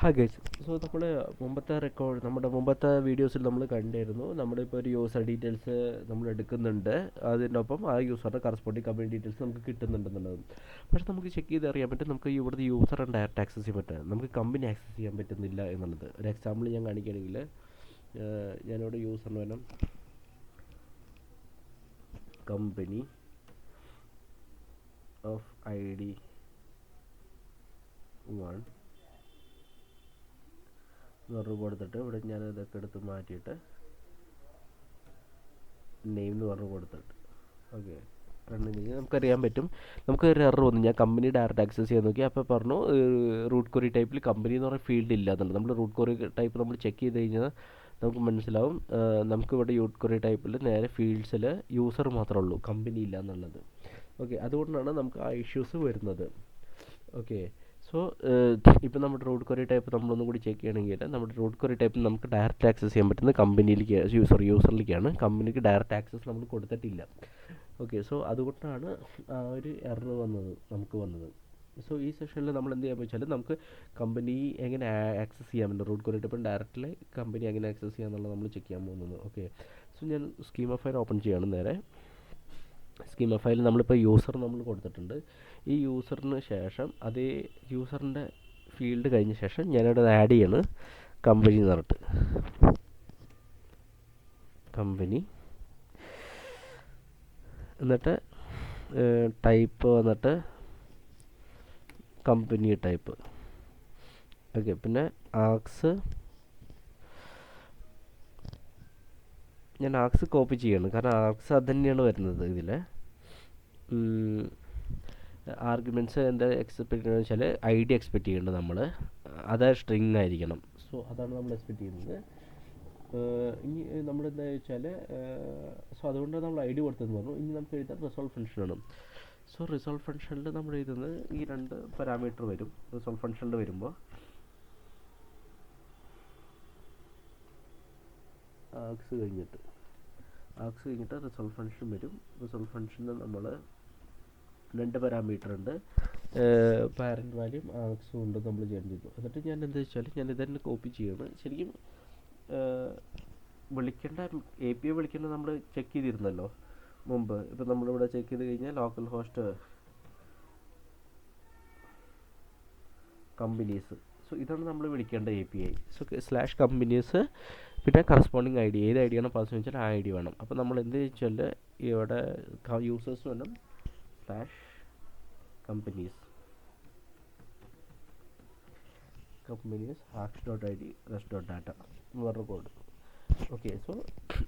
Hi guys. So നമ്മുടെ മുമ്പത്തെ വീഡിയോസിൽ നമ്മൾ കണ്ടിരുന്നു നമ്മളിപ്പോൾ ഒരു യൂസർ ഡീറ്റെയിൽസ് നമ്മൾ എടുക്കുന്നുണ്ട്, അതിൻ്റെ ഒപ്പം ആ യൂസറുടെ കറസ്പോണ്ടിങ് കമ്പനി ഡീറ്റെയിൽസ് നമുക്ക് കിട്ടുന്നുണ്ടെന്നുള്ളത്. പക്ഷേ നമുക്ക് ചെക്ക് ചെയ്ത് അറിയാൻ പറ്റും നമുക്ക് ഇവിടുത്തെ യൂസറെ ഡയറക്റ്റ് ആക്സസ് ചെയ്യാൻ പറ്റുക, നമുക്ക് കമ്പനി ആക്സസ് ചെയ്യാൻ പറ്റുന്നില്ല എന്നുള്ളത്. ഒരു എക്സാമ്പിൾ ഞാൻ കാണിക്കുകയാണെങ്കിൽ ഞാനിവിടെ യൂസറിന് വേണം കമ്പനി ഓഫ് ID1 എന്ന് കൊടുത്തിട്ട് ഇവിടെ ഞാൻ ഇതൊക്കെ എടുത്ത് മാറ്റിയിട്ട് നെയിം എന്ന് പറഞ്ഞ് കൊടുത്തിട്ട് ഓക്കെ റൺ കഴിഞ്ഞാൽ നമുക്കറിയാൻ പറ്റും നമുക്ക് ഒരു എറർ വന്നു. ഞാൻ കമ്പനി ഡയറക്റ്റ് ആക്സസ് ചെയ്യാൻ നോക്കി, അപ്പോൾ പറഞ്ഞു റൂട്ട് ക്വറി ടൈപ്പിൽ കമ്പനി എന്ന് പറയുന്ന ഫീൽഡ് ഇല്ല എന്നുള്ളത്. നമ്മൾ റൂട്ട് ക്വറി ടൈപ്പ് നമ്മൾ ചെക്ക് ചെയ്ത് കഴിഞ്ഞാൽ നമുക്ക് മനസ്സിലാവും നമുക്കിവിടെ റൂട്ട് ക്വറി ടൈപ്പിൽ നേരെ ഫീൽഡ്സിൽ യൂസർ മാത്രമേ ഉള്ളൂ, കമ്പനി ഇല്ല എന്നുള്ളത്. ഓക്കെ, അതുകൊണ്ടാണ് നമുക്ക് ആ ഇഷ്യൂസ് വരുന്നത്. ഓക്കെ, സോ ഇപ്പോൾ നമ്മുടെ റൂട്ട് ക്വറി ടൈപ്പ് നമ്മളൊന്നും കൂടി ചെക്ക് ചെയ്യണമെങ്കിൽ നമ്മുടെ റൂട്ട് ക്വറി ടൈപ്പിൽ നമുക്ക് ഡയറക്റ്റ് ആക്സസ് ചെയ്യാൻ പറ്റുന്നത് കമ്പനിയിലേക്ക് യൂസറിലേക്കാണ്. കമ്പനിക്ക് ഡയറക്റ്റ് ആക്സസ് നമ്മൾ കൊടുത്തിട്ടില്ല. ഓക്കെ, സോ അതുകൊണ്ടാണ് ആ ഒരു എറർ നമുക്ക് വന്നത്. സോ ഈ സെഷനിൽ നമ്മൾ എന്ത് ചെയ്യാൻ വെച്ചാൽ നമുക്ക് കമ്പനി എങ്ങനെ ആക്സസ് ചെയ്യാൻ പറ്റും, റൂട്ട് ക്വറി ടൈപ്പിൽ ഡയറക്റ്റ്ലി കമ്പനി എങ്ങനെ ആക്സസ് ചെയ്യാന്നുള്ളത് നമ്മൾ ചെക്ക് ചെയ്യാൻ പോകുന്നത്. ഓക്കെ, സോ ഞാൻ സ്കീമ ഫയൽ ഓപ്പൺ ചെയ്യാണ്. നേരെ സ്കീമ ഫയൽ നമ്മളിപ്പോൾ യൂസർ നമ്മൾ കൊടുത്തിട്ടുണ്ട്. ഈ യൂസറിന് ശേഷം അതേ യൂസറിൻ്റെ ഫീൽഡ് കഴിഞ്ഞ ശേഷം ഞാനിവിടെ ആഡ് ചെയ്യാണ് കമ്പനി എന്ന് പറഞ്ഞിട്ട്. കമ്പനി എന്നിട്ട് ടൈപ്പ് വന്നിട്ട് കമ്പനി ടൈപ്പ്. ഓക്കെ, പിന്നെ ഞാൻ ആക്സ് കോപ്പി ചെയ്യാണ്, കാരണം ആക്സ് അത് തന്നെയാണ് വരുന്നത്. ഇതിൽ ആർഗ്യുമെൻറ്റ്സ് എന്താ എക്സ്പെക്ട് ചെയ്യുന്നത് വെച്ചാൽ ID എക്സ്പെക്ട് ചെയ്യേണ്ടത് നമ്മൾ അത് സ്ട്രിങ് ആയിരിക്കണം. സോ അതാണ് നമ്മൾ എക്സ്പെക്ട് ചെയ്യുന്നത്. ഇനി നമ്മളെന്താ വെച്ചാൽ സോ അതുകൊണ്ടാണ് നമ്മൾ ID കൊടുത്തതെന്ന് പറഞ്ഞു. ഇനി നമുക്ക് എഴുതാൻ റിസോൾവ് ഫംഗ്ഷനാണ്. സോ റിസോൾവ് ഫംഗ്ഷനിൽ നമ്മൾ എഴുതുന്നത് ഈ 2 പാരാമീറ്റർ വരും. റിസോൾവ് ഫംഗ്ഷനിൽ വരുമ്പോൾ ആക്സ് കഴിഞ്ഞിട്ട് റിസോൾവ് ഫംഗ്ഷൻ വരും. റിസോൾവ് ഫംഗ്ഷനിൽ നമ്മൾ 2 പാരാമീറ്റർ ഉണ്ട്, പാരൻറ്റ് വാല്യൂം ആക്സും ഉണ്ട് നമ്മൾ ജെൻ ചെയ്തു. എന്നിട്ട് ഞാൻ എന്താ വെച്ചാൽ ഞാൻ ഇതന്നെ കോപ്പി ചെയ്യണം. ശരിക്കും വിളിക്കേണ്ട API വിളിക്കേണ്ടത് നമ്മൾ ചെക്ക് ചെയ്തിരുന്നല്ലോ മുമ്പ്. ഇപ്പം നമ്മളിവിടെ ചെക്ക് ചെയ്ത് കഴിഞ്ഞാൽ ലോക്കൽ ഹോസ്റ്റ് കമ്പനീസ്. സോ ഇതാണ് നമ്മൾ വിളിക്കേണ്ട API. സോ /കമ്പനീസ് പിന്നെ കറസ്പോണ്ടിങ് ID, ഏത് ID ആണ് പാസ് വെച്ചാൽ ആ ID വേണം. അപ്പോൾ നമ്മൾ എന്ത് വെച്ചാൽ ഇവിടെ യൂസേഴ്സ് വേണം /കമ്പനീസ് hash.id rest.data എന്ന് പറഞ്ഞ കോഡ്. ഓക്കെ, സോ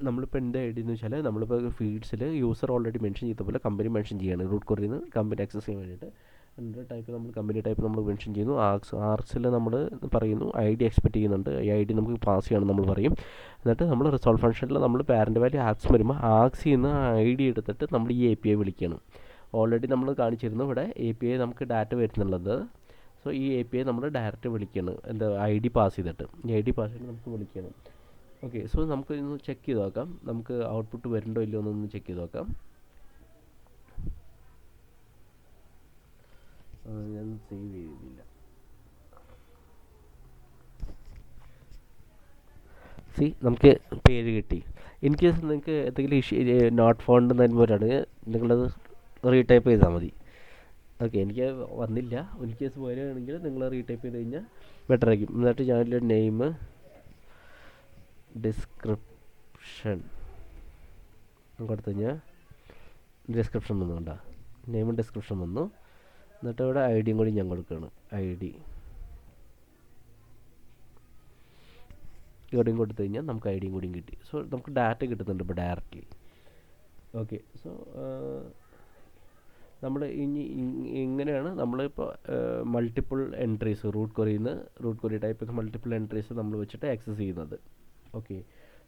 നമ്മളിപ്പോൾ എന്ത് ID എന്ന് വെച്ചാൽ നമ്മളിപ്പോൾ ഫീൽഡ്സിൽ യൂസർ ഓൾറെഡി മെൻഷൻ ചെയ്ത പോലെ കമ്പനി മെൻഷൻ ചെയ്യാണ്. റൂട്ട് ക്വറിയിൽ നിന്ന് കമ്പനി ആക്സസ് ചെയ്യാൻ വേണ്ടിയിട്ട് ടൈപ്പ് നമ്മൾ കമ്പനി ടൈപ്പ് നമ്മൾ മെൻഷൻ ചെയ്യുന്നു. ആർക്സിൽ നമ്മൾ പറയുന്നു ID എക്സ്പെക്ട് ചെയ്യുന്നുണ്ട്, ഈ ID നമുക്ക് പാസ് ചെയ്യണം നമ്മൾ പറയും. എന്നിട്ട് നമ്മൾ റിസോൾവ് ഫംഗ്ഷനിൽ നമ്മൾ പാരൻ്റ് വാല്യൂ ആക്സ് വരുമ്പോൾ ആക്സിൽ നിന്ന് ID എടുത്തിട്ട് നമ്മൾ ഈ API വിളിക്കണം. ഓൾറെഡി നമ്മൾ കാണിച്ചിരുന്നു ഇവിടെ API നമുക്ക് ഡാറ്റ വരുന്നുള്ളത്. സോ ഈ API നമ്മൾ ഡയറക്റ്റ് വിളിക്കണം, എന്താ ID പാസ് ചെയ്തിട്ട്. ഈ ID പാസ് ചെയ്തിട്ട് നമുക്ക് വിളിക്കണം. ഓക്കെ, സോ നമുക്ക് ഇന്ന് ചെക്ക് ചെയ്ത് നോക്കാം, നമുക്ക് ഔട്ട്പുട്ട് വരുന്നുണ്ടോ ഇല്ലയോ എന്നൊന്ന് ചെക്ക് ചെയ്ത് നോക്കാം. ഞാൻ സേവ് ചെയ്തില്ല. നമുക്ക് പേര് കിട്ടി. ഇൻ കേസ് നിങ്ങൾക്ക് എന്തെങ്കിലും ഇഷ്യൂ നോട്ട് ഫൗണ്ട് എന്ന് വരുമ്പോഴാണ് നിങ്ങളത് റീടൈപ്പ് ചെയ്താൽ മതി. ഓക്കെ, എനിക്ക് വന്നില്ല. ഇൻ കേസ് വരികയാണെങ്കിൽ നിങ്ങൾ റീടൈപ്പ് ചെയ്ത് കഴിഞ്ഞാൽ ബെറ്റർ ആയിരിക്കും. എന്നിട്ട് ഞാനൊരു നെയിം ഡിസ്ക്രിപ്ഷൻ കൊടുത്തു കഴിഞ്ഞാൽ ഡിസ്ക്രിപ്ഷൻ വന്നുകൊണ്ടാ നെയിമും ഡിസ്ക്രിപ്ഷൻ വന്നു. എന്നിട്ട് ഇവിടെ ID കൂടി ഞാൻ കൊടുക്കുകയാണ്. ID ഇവിടെയും കൊടുത്തു കഴിഞ്ഞാൽ നമുക്ക് ID കൂടിയും കിട്ടി. സോ നമുക്ക് ഡാറ്റ കിട്ടുന്നുണ്ട് ഇപ്പോൾ ഡയറക്റ്റ്ലി. ഓക്കെ, സോ നമ്മൾ ഇങ്ങനെയാണ് നമ്മളിപ്പോൾ multiple entries root query type multiple entries നമ്മൾ വെച്ചിട്ട് ആക്സസ് ചെയ്യുന്നത്. ഓക്കെ,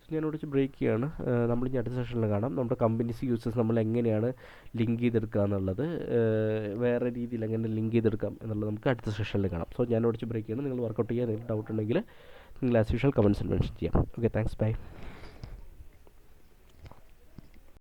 സോ ഞാനിവിടെ വെച്ച് ബ്രേക്ക് ചെയ്യാണ്. നമ്മൾ ഇനി അടുത്ത സെഷനിൽ കാണാം നമ്മുടെ കമ്പനീസ് യൂസേഴ്സ് നമ്മൾ എങ്ങനെയാണ് ലിങ്ക് ചെയ്തെടുക്കുക എന്നുള്ളത്, വേറെ രീതിയിൽ എങ്ങനെ ലിങ്ക് ചെയ്തെടുക്കാം എന്നുള്ളത് നമുക്ക് അടുത്ത സെഷനിൽ കാണാം. സോ ഞാനിവിടെ വെച്ച് ബ്രേക്ക് ചെയ്യണം. നിങ്ങൾ വർക്കൗട്ട് ചെയ്യാൻ എന്തെങ്കിലും ഡൗട്ട് ഉണ്ടെങ്കിൽ നിങ്ങൾ ആസ് യൂഷ്വൽ കമൻറ്റ്സിൽ മെൻഷൻ ചെയ്യാം. Okay, thanks, by.